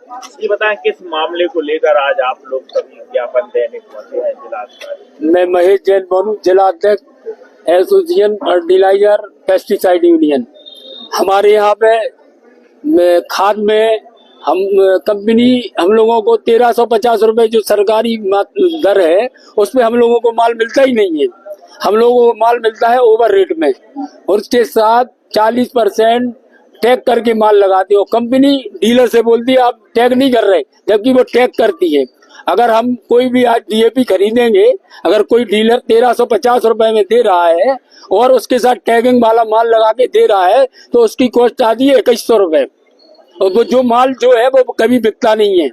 ये बताएं किस मामले को लेकर आज आप लोग सभी ज्ञापन देने पहुंचे हैं जिलाधिकारी? मैं महेश जैन बोलूं, जिला अध्यक्ष एसोसिएशन फर्टिलाइजर पेस्टिसाइड यूनियन। हमारे यहाँ पे खाद में हम कंपनी हम लोगों को 1350 रुपए जो सरकारी दर है उस पे हम लोगों को माल मिलता ही नहीं है। हम लोगों को माल मिलता है ओवर रेट में, और उसके साथ 40% टैग करके माल लगाती है। कंपनी डीलर से बोलती है आप टैग नहीं कर रहे, जबकि वो टैग करती है। अगर हम कोई भी आज डीएपी खरीदेंगे, अगर कोई डीलर 1350 रुपए में दे रहा है और उसके साथ टैगिंग वाला माल लगा के दे रहा है तो उसकी कॉस्ट आती है 2100 रुपए, और वो जो माल जो है वो कभी बिकता नहीं है।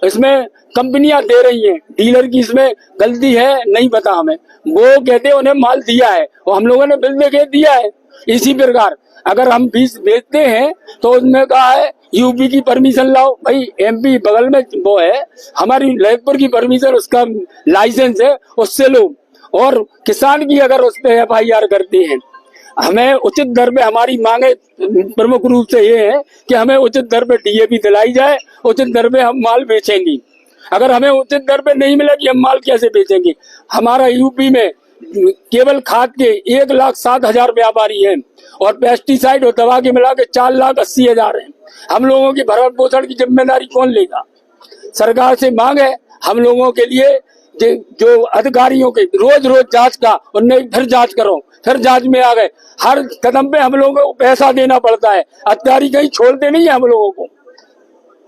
इसमें कंपनियां दे रही हैं, डीलर की इसमें गलती है नहीं पता हमें। वो कहते हैं उन्हें माल दिया है और हम लोगों ने बिल देके दिया है। इसी प्रकार अगर हम बीज बेचते हैं तो उसमें कहा है यूपी की परमिशन लाओ। भाई एमपी बगल में वो है, हमारी ललितपुर की परमिशन, उसका लाइसेंस है, उससे लो। और किसान की अगर उस पर FIR करते हैं, हमें उचित दर पे, हमारी मांगे प्रमुख रूप से ये है कि हमें उचित दर पे DAP दिलाई जाए, उचित दर पे हम माल बेचेंगे। अगर हमें उचित दर पे नहीं मिलेगी हम माल कैसे बेचेंगे? हमारा यूपी में केवल खाद के 1,07,000 व्यापारी हैं और पेस्टिसाइड और दवा के मिला के 4,80,000 हैं। हम लोगों की भरण पोषण की जिम्मेदारी कौन लेगा? सरकार से मांग है हम लोगों के लिए जो अधिकारियों के रोज जांच का, उन्हें फिर जांच करो, फिर जांच में आ गए। हर कदम पे हम लोगों को पैसा देना पड़ता है, अधिकारी कहीं छोड़ते नहीं है हम लोगों को।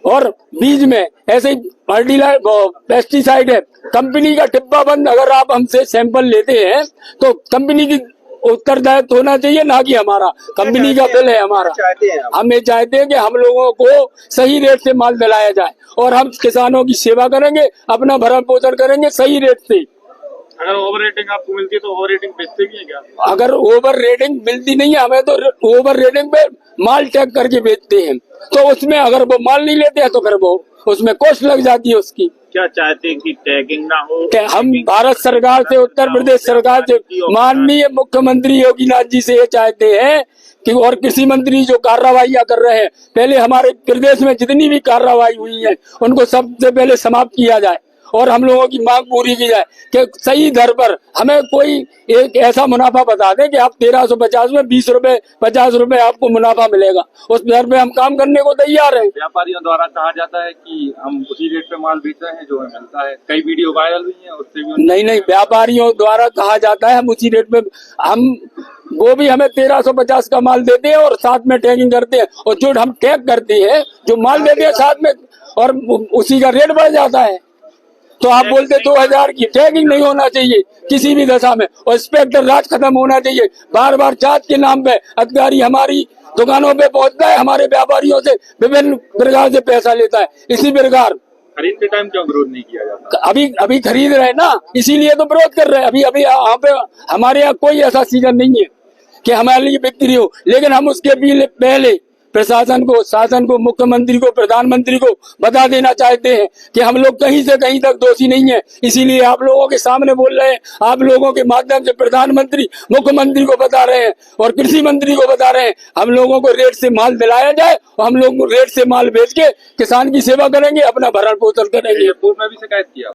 और बीज में ऐसे ही पेस्टिसाइड है, कंपनी का डिब्बा बंद। अगर आप हमसे सैंपल लेते हैं तो कंपनी की उत्तरदायित्व होना चाहिए, ना कि हमारा। कंपनी का बिल है हमारा। हम ये चाहते हैं कि हम लोगों को सही रेट से माल दिलाया जाए और हम किसानों की सेवा करेंगे, अपना भरण पोषण करेंगे सही रेट से। अगर ओवर रेटिंग आपको मिलती है तो ओवर रेटिंग बेचते भी है क्या? अगर ओवर रेटिंग मिलती नहीं है हमें तो ओवर रेटिंग पे माल टैग करके बेचते हैं, तो उसमें अगर वो माल नहीं लेते हैं तो फिर वो उसमें कॉस्ट लग जाती है उसकी। क्या चाहते हैं कि टैगिंग ना हो? हम भारत सरकार से, उत्तर प्रदेश सरकार से, माननीय मुख्यमंत्री योगीनाथ जी से ये चाहते हैं कि और कृषि मंत्री जो कार्रवाइयां कर रहे हैं, पहले हमारे प्रदेश में जितनी भी कार्रवाई हुई है उनको सबसे पहले समाप्त किया जाए और हम लोगों की मांग पूरी की जाए कि सही दर पर हमें कोई एक ऐसा मुनाफा बता दें कि आप 1350 में 20 रुपए 50 रुपए आपको मुनाफा मिलेगा, उस दर पे हम काम करने को तैयार हैं। व्यापारियों द्वारा कहा जाता है कि हम उसी रेट पे माल बेच रहे हैं जो हमें मिलता है। कई वीडियो वायरल हुई है, उससे भी नहीं, व्यापारियों द्वारा कहा जाता है हम उसी रेट पे, हम वो भी हमें 1350 का माल देते हैं और साथ में टैगिंग करते हैं, और जो हम टैग करते हैं जो माल देते हैं साथ में, और उसी का रेट बढ़ जाता है। तो आप बोलते 2000 की टैगिंग नहीं होना चाहिए किसी भी दशा में, और इंस्पेक्टर राज खत्म होना चाहिए। बार जांच के नाम पे अधिकारी हमारी दुकानों पे पहुंचता है, हमारे व्यापारियों से विभिन्न प्रकार से पैसा लेता है। इसी प्रकार खरीद के टाइम क्यों विरोध नहीं किया जाता? अभी खरीद रहे हैं ना, इसीलिए तो विरोध कर रहे हैं। अभी यहाँ पे हमारे यहाँ कोई ऐसा सीजन नहीं है कि हमारे लिए बिक्री हो, लेकिन हम उसके भी पहले प्रशासन को, शासन को, मुख्यमंत्री को, प्रधानमंत्री को बता देना चाहते हैं कि हम लोग कहीं से कहीं तक दोषी नहीं है। इसीलिए आप लोगों के सामने बोल रहे हैं, आप लोगों के माध्यम से प्रधानमंत्री, मुख्यमंत्री को बता रहे हैं और कृषि मंत्री को बता रहे हैं, हम लोगों को रेट से माल दिलाया जाए और हम लोग रेट से माल बेच के किसान की सेवा करेंगे, अपना भरण पोषण करेंगे। पूर्व में भी शिकायत किया।